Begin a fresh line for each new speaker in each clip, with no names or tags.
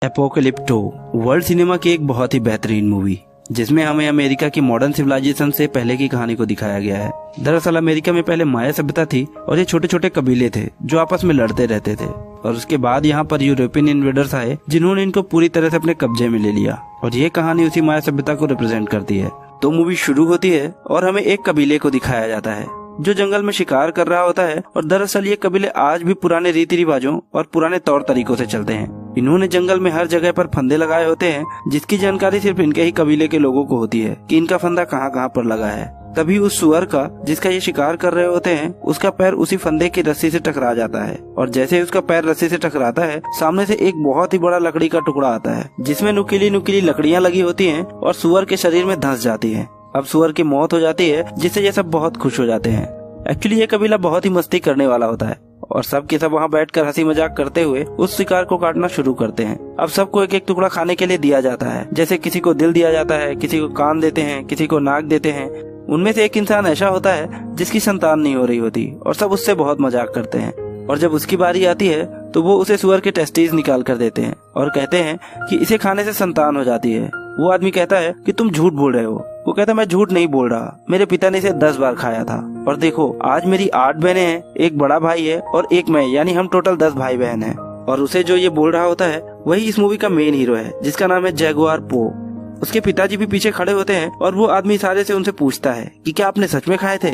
एपोकलिप्टो world cinema की एक बहुत ही बेहतरीन मूवी जिसमें हमें अमेरिका की मॉडर्न सिविलाइजेशन से पहले की कहानी को दिखाया गया है। दरअसल अमेरिका में पहले माया सभ्यता थी और ये छोटे छोटे कबीले थे जो आपस में लड़ते रहते थे, और उसके बाद यहाँ पर यूरोपियन इन्वेडर्स आए जिन्होंने इनको पूरी तरह से अपने कब्जे में ले लिया, और ये कहानी उसी माया सभ्यता को रिप्रेजेंट करती है। तो मूवी शुरू होती है और हमें एक कबीले को दिखाया जाता है जो जंगल में शिकार कर रहा होता है, और दरअसल ये कबीले आज भी पुराने रीति रिवाजों और पुराने तौर तरीकों से चलते हैं। इन्होंने जंगल में हर जगह पर फंदे लगाए होते हैं जिसकी जानकारी सिर्फ इनके ही कबीले के लोगों को होती है कि इनका फंदा कहाँ कहाँ पर लगा है। तभी उस सुअर का जिसका ये शिकार कर रहे होते हैं उसका पैर उसी फंदे की रस्सी से टकरा जाता है, और जैसे ही उसका पैर रस्सी से टकराता है सामने से एक बहुत ही बड़ा लकड़ी का टुकड़ा आता है जिसमें नुकीली नुकीली लकड़ियाँ लगी होती हैं और सुअर के शरीर में धंस जाती है। अब सुअर की मौत हो जाती है जिससे ये सब बहुत खुश हो जाते हैं। एक्चुअली ये कबीला बहुत ही मस्ती करने वाला होता है और सब के सब वहाँ बैठकर हंसी मजाक करते हुए उस शिकार को काटना शुरू करते हैं। अब सबको एक एक टुकड़ा खाने के लिए दिया जाता है, जैसे किसी को दिल दिया जाता है, किसी को कान देते हैं, किसी को नाक देते हैं। उनमें से एक इंसान ऐसा होता है जिसकी संतान नहीं हो रही होती और सब उससे बहुत मजाक करते हैं, और जब उसकी बारी आती है तो वो उसे सुअर के टेस्टीज निकाल कर देते हैं और कहते हैं कि इसे खाने से संतान हो जाती है। वो आदमी कहता है कि तुम झूठ बोल रहे हो। वो कहता है मैं झूठ नहीं बोल रहा, मेरे पिता ने इसे 10 बार खाया था, और देखो आज मेरी 8 बहनें हैं, एक बड़ा भाई है और एक मैं, यानी हम टोटल 10 भाई बहन हैं। और उसे जो ये बोल रहा होता है वही इस मूवी का मेन हीरो है जिसका नाम है जैगुआर पो। उसके पिताजी भी पीछे खड़े होते हैं और वो आदमी इशारे से उनसे पूछता है कि क्या आपने सच में खाए थे।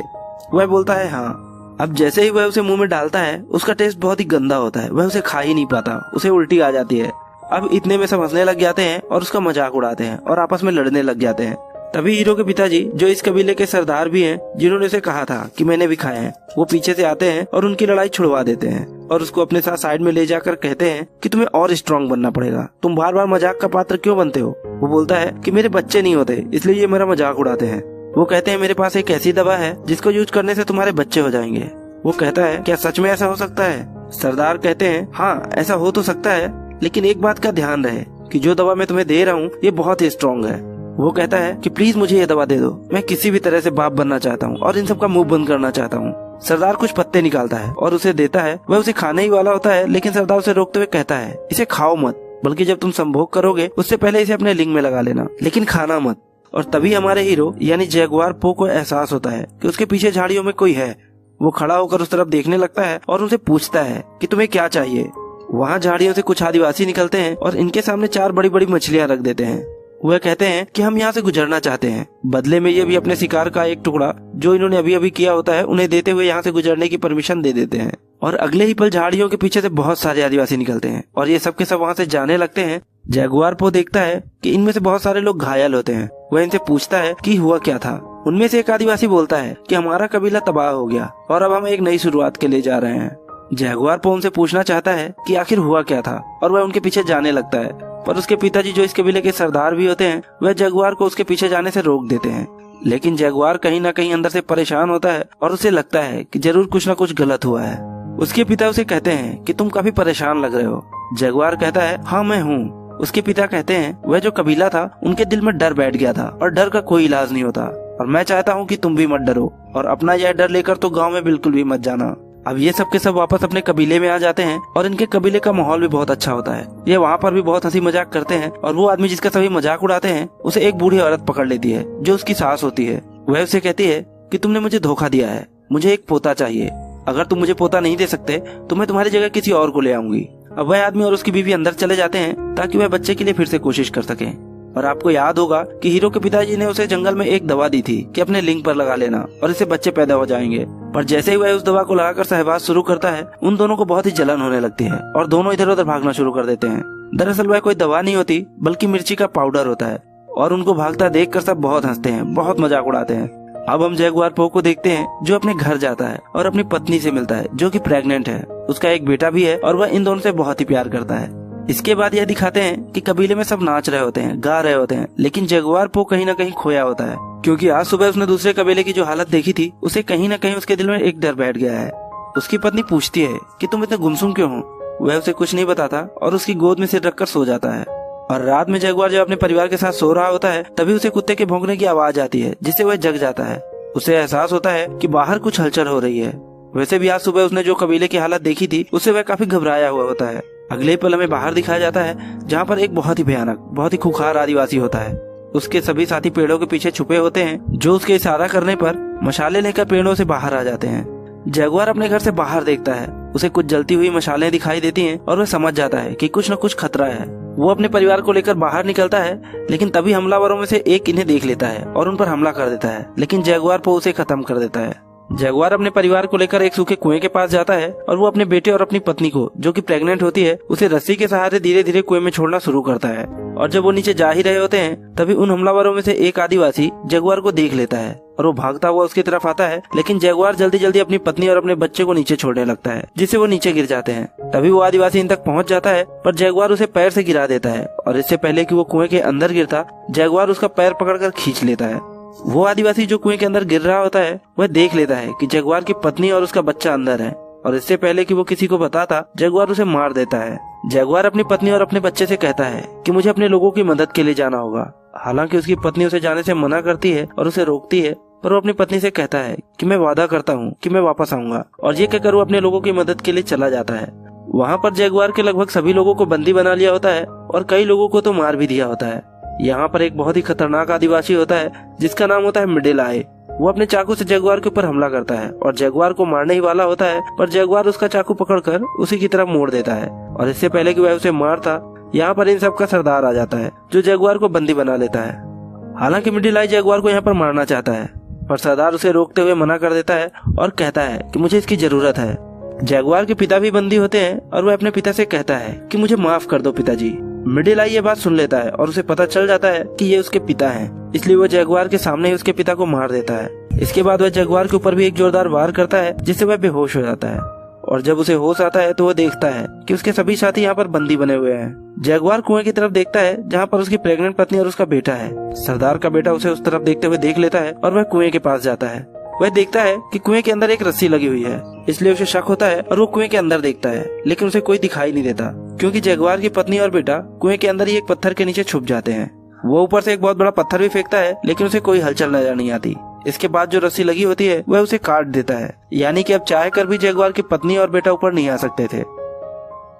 वह बोलता है हाँ। अब जैसे ही वह उसे मुंह में डालता है उसका टेस्ट बहुत ही गंदा होता है, वह उसे खा ही नहीं पाता, उसे उल्टी आ जाती है। अब इतने में सब हंसने लग जाते हैं और उसका मजाक उड़ाते हैं और आपस में लड़ने लग जाते हैं। तभी हीरो के पिताजी जो इस कबीले के सरदार भी हैं जिन्होंने उसे कहा था कि मैंने भी खाए हैं, वो पीछे से आते हैं और उनकी लड़ाई छुड़वा देते हैं और उसको अपने साथ साइड में ले जाकर कहते हैं कि तुम्हें और स्ट्रांग बनना पड़ेगा, तुम बार बार मजाक का पात्र क्यों बनते हो। वो बोलता है कि मेरे बच्चे नहीं होते इसलिए ये मेरा मजाक उड़ाते हैं। वो कहते हैं मेरे पास एक ऐसी दवा है जिसको यूज करने से तुम्हारे बच्चे हो जाएंगे। वो कहता है क्या सच में ऐसा हो सकता है। सरदार कहते हैं हाँ ऐसा हो तो सकता है, लेकिन एक बात का ध्यान रहे कि जो दवा मैं तुम्हें दे रहा हूँ ये बहुत ही स्ट्रांग है। वो कहता है कि प्लीज मुझे ये दवा दे दो, मैं किसी भी तरह से बाप बनना चाहता हूँ और इन सब का मुंह बंद करना चाहता हूँ। सरदार कुछ पत्ते निकालता है और उसे देता है। वह उसे खाने ही वाला होता है, लेकिन सरदार उसे रोकते हुए कहता है इसे खाओ मत, बल्कि जब तुम संभोग करोगे उससे पहले इसे अपने लिंग में लगा लेना, लेकिन खाना मत। और तभी हमारे हीरो यानी जैगुआर पो को एहसास होता है कि उसके पीछे झाड़ियों में कोई है। वो खड़ा होकर उस तरफ देखने लगता है और उनसे पूछता है कि तुम्हें क्या चाहिए। वहाँ झाड़ियों से कुछ आदिवासी निकलते हैं और इनके सामने 4 बड़ी बड़ी मछलियाँ रख देते हैं। वह कहते हैं कि हम यहाँ से गुजरना चाहते हैं, बदले में ये भी अपने शिकार का एक टुकड़ा जो इन्होंने अभी अभी किया होता है उन्हें देते हुए यहाँ से गुजरने की परमिशन दे देते हैं। और अगले ही पल झाड़ियों के पीछे से बहुत सारे आदिवासी निकलते हैं और ये सब के सब वहाँ से जाने लगते हैं। जैगुआर पो देखता है कि इनमें से बहुत सारे लोग घायल होते हैं। वह इनसे पूछता है कि हुआ क्या था। उनमें से एक आदिवासी बोलता है कि हमारा कबीला तबाह हो गया और अब हम एक नई शुरुआत के लिए जा रहे हैं। जैगुआर पो उनसे पूछना चाहता है कि आखिर हुआ क्या था, और वह उनके पीछे जाने लगता है, पर उसके पिताजी जो इस कबीले के सरदार भी होते हैं वह जैगुआर को उसके पीछे जाने से रोक देते हैं। लेकिन जैगुआर कहीं ना कहीं अंदर से परेशान होता है और उसे लगता है कि जरूर कुछ ना कुछ गलत हुआ है। उसके पिता उसे कहते हैं कि तुम काफी परेशान लग रहे हो। जैगुआर कहता है हाँ मैं हूँ। उसके पिता कहते हैं वह जो कबीला था उनके दिल में डर बैठ गया था और डर का कोई इलाज नहीं होता, और मैं चाहता हूँ कि तुम भी मत डरो और अपना यह डर लेकर तो गाँव में बिल्कुल भी मत जाना। अब ये सब के सब वापस अपने कबीले में आ जाते हैं और इनके कबीले का माहौल भी बहुत अच्छा होता है। ये वहाँ पर भी बहुत हंसी मजाक करते हैं, और वो आदमी जिसका सभी मजाक उड़ाते हैं उसे एक बूढ़ी औरत पकड़ लेती है जो उसकी सास होती है। वह उसे कहती है कि तुमने मुझे धोखा दिया है, मुझे एक पोता चाहिए, अगर तुम मुझे पोता नहीं दे सकते तो मैं तुम्हारी जगह किसी और को ले आऊंगी। अब वह आदमी और उसकी बीवी अंदर चले जाते हैं ताकि वह बच्चे के लिए फिर से कोशिश कर सके। और आपको याद होगा कि हीरो के पिताजी ने उसे जंगल में एक दवा दी थी कि अपने लिंग पर लगा लेना और इससे बच्चे पैदा हो जाएंगे। पर जैसे ही वह उस दवा को लगाकर सहवास शुरू करता है उन दोनों को बहुत ही जलन होने लगती है और दोनों इधर उधर भागना शुरू कर देते हैं। दरअसल वह कोई दवा नहीं होती बल्कि मिर्ची का पाउडर होता है, और उनको भागता देखकर सब बहुत हंसते हैं, बहुत मजाक उड़ाते हैं। अब हम जैगुआर पो को देखते हैं जो अपने घर जाता है और अपनी पत्नी से मिलता है जो कि प्रेग्नेंट है। उसका एक बेटा भी है और वह इन दोनों से बहुत ही प्यार करता है। इसके बाद यह दिखाते हैं कि कबीले में सब नाच रहे होते हैं, गा रहे होते हैं, लेकिन जैगुआर पो कहीं ना कहीं खोया होता है, क्योंकि आज सुबह उसने दूसरे कबीले की जो हालत देखी थी उसे कहीं ना कहीं उसके दिल में एक डर बैठ गया है। उसकी पत्नी पूछती है कि तुम इतने गुमसुम क्यों हो। वह उसे कुछ नहीं बताता और उसकी गोद में सिर रखकर सो जाता है। और रात में जैगुआर जब अपने परिवार के साथ सो रहा होता है तभी उसे कुत्ते के भौंकने की आवाज आती है जिससे वह जग जाता है। उसे एहसास होता है कि बाहर कुछ हलचल हो रही है। वैसे भी आज सुबह उसने जो कबीले की हालत देखी थी उससे वह काफी घबराया हुआ होता है। अगले ही पल हमें बाहर दिखाया जाता है, जहाँ पर एक बहुत ही भयानक, बहुत ही खूंखार आदिवासी होता है। उसके सभी साथी पेड़ों के पीछे छुपे होते हैं, जो उसके इशारा करने पर मशाले लेकर पेड़ों से बाहर आ जाते हैं। जगुआर अपने घर से बाहर देखता है, उसे कुछ जलती हुई मशालें दिखाई देती हैं और वह समझ जाता है कि कुछ न कुछ खतरा है। वो अपने परिवार को लेकर बाहर निकलता है, लेकिन तभी हमलावरों में से एक इन्हें देख लेता है और उन पर हमला कर देता है, लेकिन जगुआर पो उसे खत्म कर देता है। जगुआर अपने परिवार को लेकर एक सूखे कुएं के पास जाता है और वो अपने बेटे और अपनी पत्नी को, जो कि प्रेग्नेंट होती है, उसे रस्सी के सहारे धीरे धीरे कुएं में छोड़ना शुरू करता है। और जब वो नीचे जा ही रहे होते हैं, तभी उन हमलावरों में से एक आदिवासी जगुआर को देख लेता है और वो भागता हुआ उसकी तरफ आता है, लेकिन जगुआर जल्दी जल्दी अपनी पत्नी और अपने बच्चे को नीचे छोड़ने लगता है, जिससे वो नीचे गिर जाते हैं। तभी वो आदिवासी इन तक पहुंच जाता है, पर जगुआर उसे पैर से गिरा देता है और इससे पहले कि वो कुएं के अंदर गिरता, जगुआर उसका पैर पकड़कर खींच लेता है। वो आदिवासी जो कुएं के अंदर गिर रहा होता है, वह देख लेता है कि जगुआर की पत्नी और उसका बच्चा अंदर है, और इससे पहले कि वो किसी को बताता, जगुआर उसे मार देता है। जगुआर अपनी पत्नी और अपने बच्चे से कहता है कि मुझे अपने लोगों की मदद के लिए जाना होगा। हालांकि उसकी पत्नी उसे जाने से मना करती है और उसे रोकती है, पर वो अपनी पत्नी से कहता है कि मैं वादा करता हूँ कि मैं वापस आऊंगा, और ये कहकर वो अपने लोगों की मदद के लिए चला जाता है। वहाँ पर जगुआर के लगभग सभी लोगों को बंदी बना लिया होता है और कई लोगों को तो मार भी दिया होता है। यहाँ पर एक बहुत ही खतरनाक आदिवासी होता है, जिसका नाम होता है मिडिल आय। वो अपने चाकू से जगुआर के ऊपर हमला करता है और जगुआर को मारने ही वाला होता है, पर जगुआर उसका चाकू पकड़कर उसी की तरफ मोड़ देता है, और इससे पहले कि वह उसे मारता, यहाँ पर इन सब का सरदार आ जाता है, जो जगुआर को बंदी बना लेता है। हालांकि मिडिल आय जगुआर को यहाँ पर मारना चाहता है, पर सरदार उसे रोकते हुए मना कर देता है और कहता है कि मुझे इसकी जरूरत है। जगुआर के पिता भी बंदी होते हैं और वह अपने पिता से कहता है कि मुझे माफ कर दो पिताजी। मिडिल आय ये बात सुन लेता है और उसे पता चल जाता है कि ये उसके पिता हैं, इसलिए वो जगुआर के सामने ही उसके पिता को मार देता है। इसके बाद वह जगुआर के ऊपर भी एक जोरदार वार करता है, जिससे वह बेहोश हो जाता है। और जब उसे होश आता है तो वह देखता है कि उसके सभी साथी यहाँ पर बंदी बने हुए हैं। जगुआर कुएं की तरफ देखता है, जहाँ पर उसकी प्रेग्नेंट पत्नी और उसका बेटा है। सरदार का बेटा उसे उस तरफ देखते हुए देख लेता है और वह कुएं के पास जाता है। वह देखता है कि कुएं के अंदर एक रस्सी लगी हुई है, इसलिए उसे शक होता है और वो कुएं के अंदर देखता है, लेकिन उसे कोई दिखाई नहीं देता, क्योंकि जगुआर की पत्नी और बेटा कुएं के अंदर ही एक पत्थर के नीचे छुप जाते हैं। वो ऊपर से एक बहुत बड़ा पत्थर भी फेंकता है, लेकिन उसे कोई हलचल नजर नहीं आती। इसके बाद जो रस्सी लगी होती है वह उसे काट देता है, यानी कि अब चाह कर भी जगुआर की पत्नी और बेटा ऊपर नहीं आ सकते थे।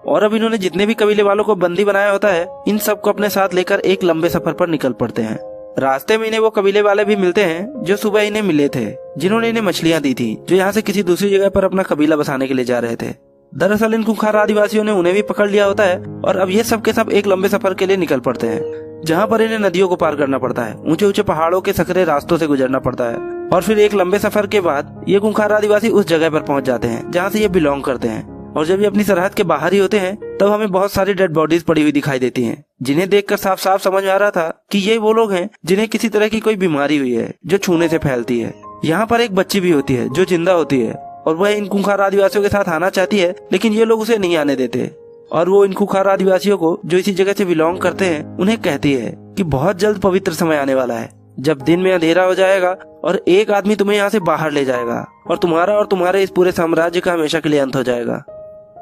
और अब इन्होंने जितने भी कबीले वालों को बंदी बनाया होता है, इन सबको अपने साथ लेकर एक लंबे सफर पर निकल पड़ते हैं। रास्ते में इन्हें वो कबीले वाले भी मिलते हैं जो सुबह इन्हें मिले थे, जिन्होंने इन्हें मछलियां दी थी, जो यहाँ से किसी दूसरी जगह पर अपना कबीला बसाने के लिए जा रहे थे। दरअसल इन खूंखार आदिवासियों ने उन्हें भी पकड़ लिया होता है और अब ये सब के सब एक लंबे सफर के लिए निकल पड़ते हैं, जहाँ पर इन्हें नदियों को पार करना पड़ता है, ऊंचे ऊंचे पहाड़ों के सकरे रास्तों से गुजरना पड़ता है, और फिर एक लंबे सफर के बाद ये खूंखार आदिवासी उस जगह पर पहुंच जाते हैं जहाँ से ये बिलोंग करते हैं। और जब ये अपनी सरहद के बाहर ही होते हैं, तब हमें बहुत सारी डेड बॉडीज पड़ी हुई दिखाई देती हैं, जिन्हें देखकर साफ साफ समझ आ रहा था कि ये वो लोग हैं जिन्हें किसी तरह की कोई बीमारी हुई है, जो छूने से फैलती है। यहाँ पर एक बच्ची भी होती है जो जिंदा होती है, और वह इन खूंखार आदिवासियों के साथ आना चाहती है, लेकिन ये लोग उसे नहीं आने देते। और वो इन खूंखार आदिवासियों को, जो इसी जगह से बिलोंग करते हैं, उन्हें कहती है कि बहुत जल्द पवित्र समय आने वाला है, जब दिन में अंधेरा हो जाएगा और एक आदमी तुम्हें यहाँ से बाहर ले जाएगा, और तुम्हारा और तुम्हारे इस पूरे साम्राज्य का हमेशा के लिए अंत हो जाएगा।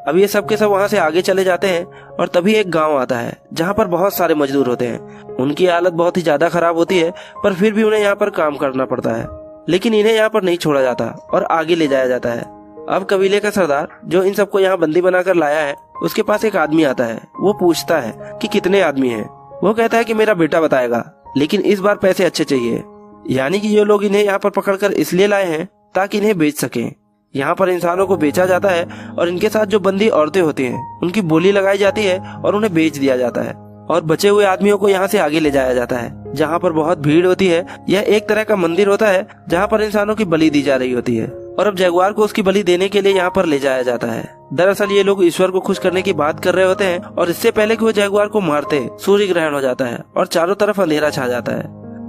अब ये सब के सब वहाँ से आगे चले जाते हैं, और तभी एक गांव आता है जहाँ पर बहुत सारे मजदूर होते हैं। उनकी हालत बहुत ही ज्यादा खराब होती है, पर फिर भी उन्हें यहाँ पर काम करना पड़ता है, लेकिन इन्हें यहाँ पर नहीं छोड़ा जाता और आगे ले जाया जाता है। अब कबीले का सरदार, जो इन सबको यहाँ बंदी बनाकर लाया है, उसके पास एक आदमी आता है। वो पूछता है कि कितने आदमी हैं। वो कहता है कि मेरा बेटा बताएगा, लेकिन इस बार पैसे अच्छे चाहिए। यानी कि ये लोग इन्हें यहाँ पर पकड़कर इसलिए लाए हैं ताकि इन्हें बेच सकें। यहाँ पर इंसानों को बेचा जाता है और इनके साथ जो बंदी औरतें होती हैं, उनकी बोली लगाई जाती है और उन्हें बेच दिया जाता है, और बचे हुए आदमियों को यहाँ से आगे ले जाया जाता है, जहाँ पर बहुत भीड़ होती है। यह एक तरह का मंदिर होता है जहाँ पर इंसानों की बलि दी जा रही होती है, और अब जगुआर को उसकी बलि देने के लिए यहाँ पर ले जाया जाता है। दरअसल ये लोग ईश्वर को खुश करने की बात कर रहे होते हैं, और इससे पहले कि वो जगुआर को मारते, सूर्य ग्रहण हो जाता है और चारों तरफ अंधेरा छा जाता है,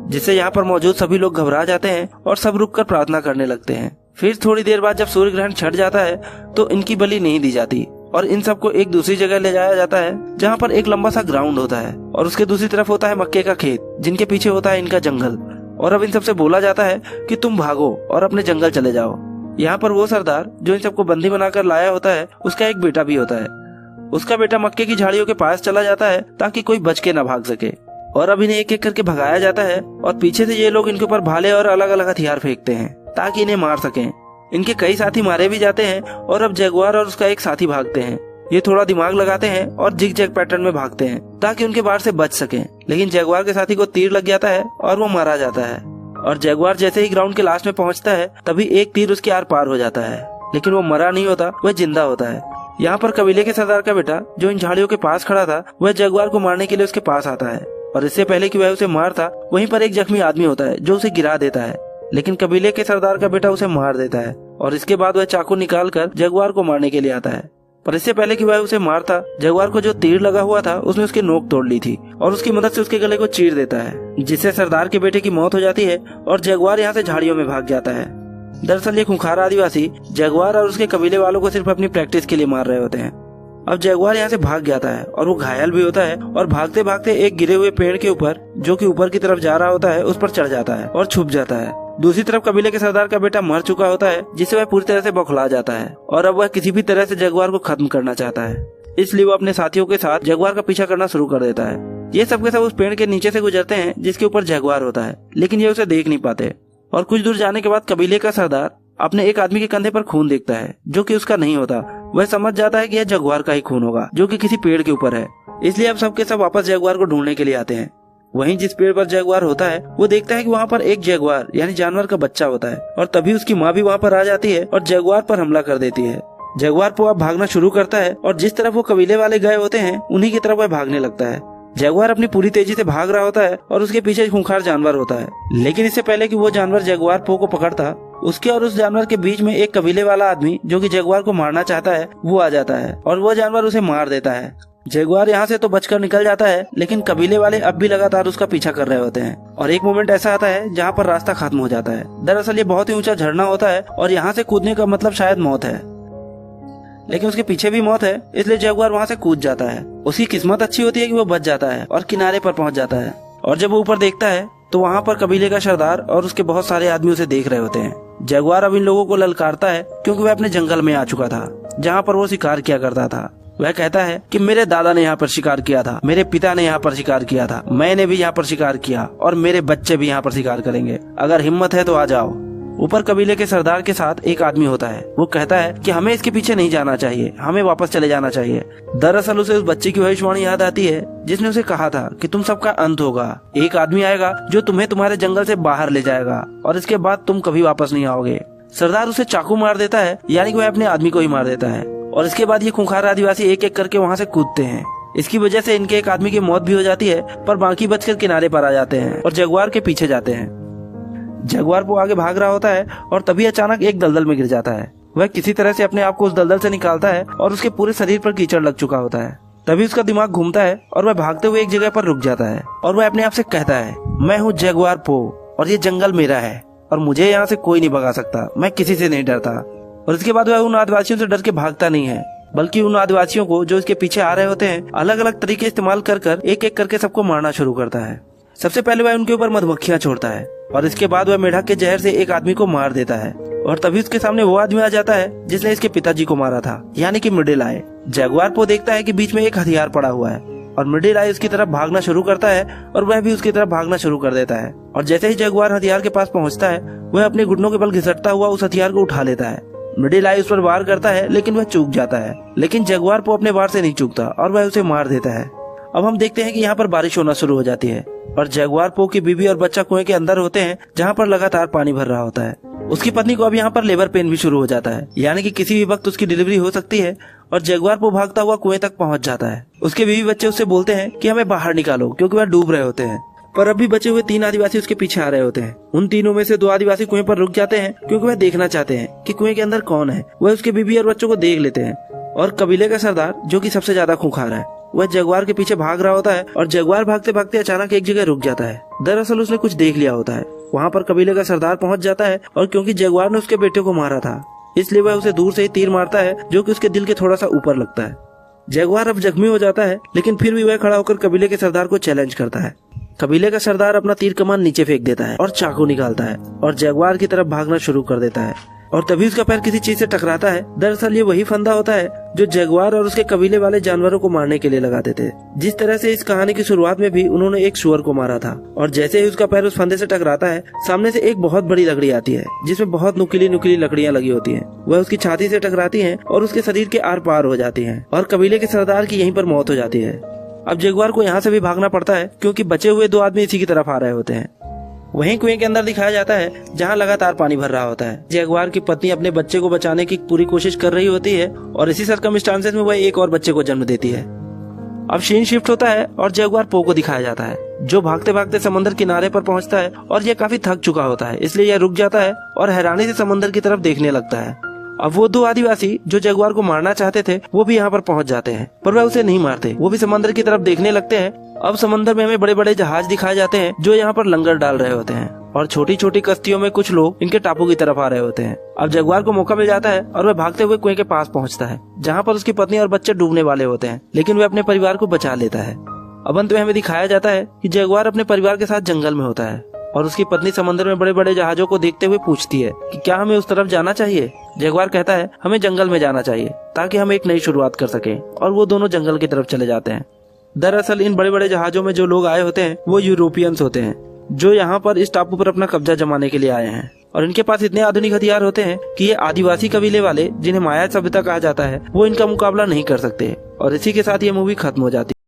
जिससे यहाँ पर मौजूद सभी लोग घबरा जाते हैं और सब रुककर प्रार्थना करने लगते हैं। फिर थोड़ी देर बाद जब सूर्य ग्रहण छट जाता है, तो इनकी बलि नहीं दी जाती और इन सबको एक दूसरी जगह ले जाया जाता है, जहाँ पर एक लंबा सा ग्राउंड होता है, और उसके दूसरी तरफ होता है मक्के का खेत, जिनके पीछे होता है इनका जंगल। और अब इन सबसे बोला जाता है कि तुम भागो और अपने जंगल चले जाओ। यहाँ पर वो सरदार, जो इन सबको बंदी बनाकर लाया होता है, उसका एक बेटा भी होता है। उसका बेटा मक्के की झाड़ियों के पास चला जाता है ताकि कोई बच के न भाग सके, और अब इन्हें एक एक करके भगाया जाता है, और पीछे से ये लोग इनके ऊपर भाले और अलग अलग हथियार फेंकते हैं ताकि इन्हें मार सकें। इनके कई साथी मारे भी जाते हैं, और अब जगुआर और उसका एक साथी भागते हैं। ये थोड़ा दिमाग लगाते हैं और जिग जैग पैटर्न में भागते हैं ताकि उनके बाढ़ से बच सकें। लेकिन जगुआर के साथी को तीर लग जाता है और वो मारा जाता है। और जगुआर जैसे ही ग्राउंड के लास्ट में पहुंचता है तभी एक तीर उसके आर पार हो जाता है, लेकिन वो मरा नहीं होता, वह जिंदा होता है। यहाँ पर कबीले के सरदार का बेटा जो इन झाड़ियों के पास खड़ा था वह जगुआर को मारने के लिए उसके पास आता है, और इससे पहले कि वह उसे मारता वहीं पर एक जख्मी आदमी होता है जो उसे गिरा देता है। लेकिन कबीले के सरदार का बेटा उसे मार देता है और इसके बाद वह चाकू निकाल कर जगुआर को मारने के लिए आता है। पर इससे पहले कि वह उसे मारता, जगुआर को जो तीर लगा हुआ था उसने उसकी नोक तोड़ ली थी और उसकी मदद से उसके गले को चीर देता है, जिससे सरदार के बेटे की मौत हो जाती है और जगुआर यहाँ से झाड़ियों में भाग जाता है। दरअसल ये खूंखार आदिवासी जगुआर और उसके कबीले वालों को सिर्फ अपनी प्रैक्टिस के लिए मार रहे होते हैं। अब जगुआर यहाँ से भाग जाता है और वो घायल भी होता है और भागते भागते एक गिरे हुए पेड़ के ऊपर, जो कि ऊपर की तरफ जा रहा होता है, उस पर चढ़ जाता है और छुप जाता है। दूसरी तरफ कबीले के सरदार का बेटा मर चुका होता है, जिससे वह पूरी तरह से बौखला जाता है और अब वह किसी भी तरह से जगुआर को खत्म करना चाहता है। इसलिए वो अपने साथियों के साथ जगुआर का पीछा करना शुरू कर देता है। ये सब के सब उस पेड़ के नीचे से गुजरते हैं जिसके ऊपर जगुआर होता है, लेकिन ये उसे देख नहीं पाते। और कुछ दूर जाने के बाद कबीले का सरदार अपने एक आदमी के कंधे पर खून देखता है जो कि उसका नहीं होता। वह समझ जाता है कि यह जगुआर का ही खून होगा जो कि किसी पेड़ के ऊपर है। इसलिए अब सबके सब वापस जगुआर को ढूंढने के लिए आते हैं। वहीं जिस पेड़ पर जगुआर होता है वो देखता है कि वहाँ पर एक जगुआर यानी जानवर का बच्चा होता है, और तभी उसकी माँ भी वहाँ पर आ जाती है और जगुआर पर हमला कर देती है। जगुआर को अब भागना शुरू करता है और जिस तरफ वो कबीले वाले गए होते हैं उन्हीं की तरफ वह भागने लगता है। जगुआर अपनी पूरी तेजी से भाग रहा होता है और उसके पीछे खूंखार जानवर होता है। लेकिन इससे पहले कि वो जानवर जगुआर पो को पकड़ता, उसके और उस जानवर के बीच में एक कबीले वाला आदमी जो कि जगुआर को मारना चाहता है वो आ जाता है और वो जानवर उसे मार देता है। जगुआर यहाँ से तो बचकर निकल जाता है, लेकिन कबीले वाले अब भी लगातार उसका पीछा कर रहे होते हैं और एक मोमेंट ऐसा आता है जहाँ पर रास्ता खत्म हो जाता है। दरअसल ये बहुत ही ऊंचा झरना होता है और यहाँ से कूदने का मतलब शायद मौत है, लेकिन उसके पीछे भी मौत है, इसलिए जगुआर वहाँ से कूद जाता है। उसकी किस्मत अच्छी होती है कि वो बच जाता है और किनारे पर पहुँच जाता है। और जब वो ऊपर देखता है तो वहाँ पर कबीले का सरदार और उसके बहुत सारे आदमी उसे देख रहे होते हैं। जगुआर अब इन लोगों को ललकारता है क्योंकि वह अपने जंगल में आ चुका था जहाँ पर वो शिकार किया करता था। वह कहता है कि मेरे दादा ने यहाँ पर शिकार किया था, मेरे पिता ने यहाँ पर शिकार किया था, मैंने भी यहाँ पर शिकार किया और मेरे बच्चे भी यहाँ पर शिकार करेंगे। अगर हिम्मत है तो आ जाओ। ऊपर कबीले के सरदार के साथ एक आदमी होता है। वो कहता है कि हमें इसके पीछे नहीं जाना चाहिए, हमें वापस चले जाना चाहिए। दरअसल उसे उस बच्चे की भविष्यवाणी याद आती है जिसने उसे कहा था कि तुम सबका अंत होगा, एक आदमी आएगा जो तुम्हें तुम्हारे जंगल से बाहर ले जाएगा और इसके बाद तुम कभी वापस नहीं आओगे। सरदार उसे चाकू मार देता है, यानी कि वह अपने आदमी को ही मार देता है। और इसके बाद ये खूंखार आदिवासी एक एक करके वहाँ से कूदते हैं। इसकी वजह से इनके एक आदमी की मौत भी हो जाती है, पर बाकी बचकर किनारे पर आ जाते हैं और जगुआर के पीछे जाते हैं। जगुआर वो आगे भाग रहा होता है और तभी अचानक एक दलदल में गिर जाता है। वह किसी तरह से अपने आप को उस दलदल से निकालता है और उसके पूरे शरीर पर कीचड़ लग चुका होता है। तभी उसका दिमाग घूमता है और वह भागते हुए एक जगह पर रुक जाता है और वह अपने आप से कहता है, मैं हूँ जगुआर पो और ये जंगल मेरा है और मुझे यहाँ से कोई नहीं भगा सकता, मैं किसी से नहीं डरता। और इसके बाद वह उन आदिवासियों से डर के भागता नहीं है, बल्कि उन आदिवासियों को जो इसके पीछे आ रहे होते हैं अलग अलग तरीके इस्तेमाल कर कर एक एक करके सबको मारना शुरू करता है। सबसे पहले वह उनके ऊपर मधुमक्खियां छोड़ता है और इसके बाद वह मेढक के जहर से एक आदमी को मार देता है। और तभी उसके सामने वो आदमी आ जाता है जिसने इसके पिताजी को मारा था, यानी कि मिडिल आई। जगुआर पो देखता है कि बीच में एक हथियार पड़ा हुआ है और मिडिल आई उसकी तरफ भागना शुरू करता है और वह भी उसकी तरफ भागना शुरू कर देता है। और जैसे ही जगुआर हथियार के पास पहुंचता है वह अपने घुटनों के बल घिसटता हुआ उस हथियार को उठा लेता है। मिडिल आई उस पर वार करता है लेकिन वह चूक जाता है, लेकिन जगुआर पो अपने वार से नहीं चूकता और वह उसे मार देता है। अब हम देखते हैं कि यहाँ पर बारिश होना शुरू हो जाती है और जगुआर पो की बीवी और बच्चा कुएं के अंदर होते हैं जहाँ पर लगातार पानी भर रहा होता है। उसकी पत्नी को अब यहाँ पर लेबर पेन भी शुरू हो जाता है, यानी कि किसी भी वक्त उसकी डिलीवरी हो सकती है। और जगुआर पो भागता हुआ कुएं तक पहुँच जाता है। उसके बीवी बच्चे उससे बोलते हैं कि हमें बाहर निकालो क्योंकि वह डूब रहे होते हैं, पर अभी बचे हुए 3 आदिवासी उसके पीछे आ रहे होते हैं। उन तीनों में से 2 आदिवासी कुएं पर रुक जाते हैं क्योंकि वह देखना चाहते हैं कि कुएं के अंदर कौन है। वह उसके बीवी और बच्चों को देख लेते हैं और कबीले का सरदार जो कि सबसे ज्यादा खूंखार है वह जगुआर के पीछे भाग रहा होता है और जगुआर भागते भागते अचानक एक जगह रुक जाता है। दरअसल उसने कुछ देख लिया होता है। वहाँ पर कबीले का सरदार पहुँच जाता है और क्योंकि जगुआर ने उसके बेटे को मारा था इसलिए वह उसे दूर से ही तीर मारता है जो कि उसके दिल के थोड़ा सा ऊपर लगता है। जगुआर अब जख्मी हो जाता है, लेकिन फिर भी वह खड़ा होकर कबीले के सरदार को चैलेंज करता है। कबीले का सरदार अपना तीर कमान नीचे फेंक देता है और चाकू निकालता है और जगुआर की तरफ भागना शुरू कर देता है। और तभी उसका पैर किसी चीज से टकराता है। दरअसल ये वही फंदा होता है जो जगुआर और उसके कबीले वाले जानवरों को मारने के लिए लगाते थे। जिस तरह से इस कहानी की शुरुआत में भी उन्होंने एक सुअर को मारा था, और जैसे ही उसका पैर उस फंदे से टकराता है, सामने से एक बहुत बड़ी लकड़ी आती है जिसमें बहुत नुकीली नुकीली लकड़ियां लगी होती हैं। वह उसकी छाती से टकराती हैं और उसके शरीर के आर पार हो जाती हैं, और कबीले के सरदार की यहीं पर मौत हो जाती है। अब जगुआर को यहाँ से भी भागना पड़ता है क्योंकि बचे हुए 2 आदमी इसी की तरफ आ रहे होते हैं। वहीं कुएं के अंदर दिखाया जाता है जहां लगातार पानी भर रहा होता है। जगुआर की पत्नी अपने बच्चे को बचाने की पूरी कोशिश कर रही होती है और इसी सर्कमस्टांसेस में वह एक और बच्चे को जन्म देती है। अब सीन शिफ्ट होता है और जगुआर पो को दिखाया जाता है, जो भागते भागते समंदर किनारे पर पहुंचता है और यह काफी थक चुका होता है, इसलिए यह रुक जाता है और हैरानी से समंदर की तरफ देखने लगता है। अब वो 2 आदिवासी जो जगुआर को मारना चाहते थे वो भी यहाँ पर पहुँच जाते हैं, पर वह उसे नहीं मारते। वो भी समंदर की तरफ देखने लगते हैं। अब समंदर में हमें बड़े बड़े जहाज दिखाए जाते हैं जो यहाँ पर लंगर डाल रहे होते हैं, और छोटी छोटी कश्तियों में कुछ लोग इनके टापू की तरफ आ रहे होते हैं। अब जगुआर को मौका मिल जाता है और वह भागते हुए कुएं के पास पहुँचता है जहाँ पर उसकी पत्नी और बच्चे डूबने वाले होते हैं, लेकिन वह अपने परिवार को बचा लेता है। अब अंत में हमें दिखाया जाता है कि जगुआर अपने परिवार के साथ जंगल में होता है और उसकी पत्नी समंदर में बड़े बड़े जहाजों को देखते हुए पूछती है कि क्या हमें उस तरफ जाना चाहिए। जगुआर कहता है हमें जंगल में जाना चाहिए ताकि हम एक नई शुरुआत कर सकें, और वो दोनों जंगल की तरफ चले जाते हैं। दरअसल इन बड़े बड़े जहाजों में जो लोग आए होते हैं वो यूरोपियंस होते हैं, जो यहाँ पर इस टापू पर अपना कब्जा जमाने के लिए आए हैं, और इनके पास इतने आधुनिक हथियार होते हैं कि ये आदिवासी कबीले वाले जिन्हें माया सभ्यता कहा जाता है वो इनका मुकाबला नहीं कर सकते। और इसी के साथ ये मूवी खत्म हो जाती है।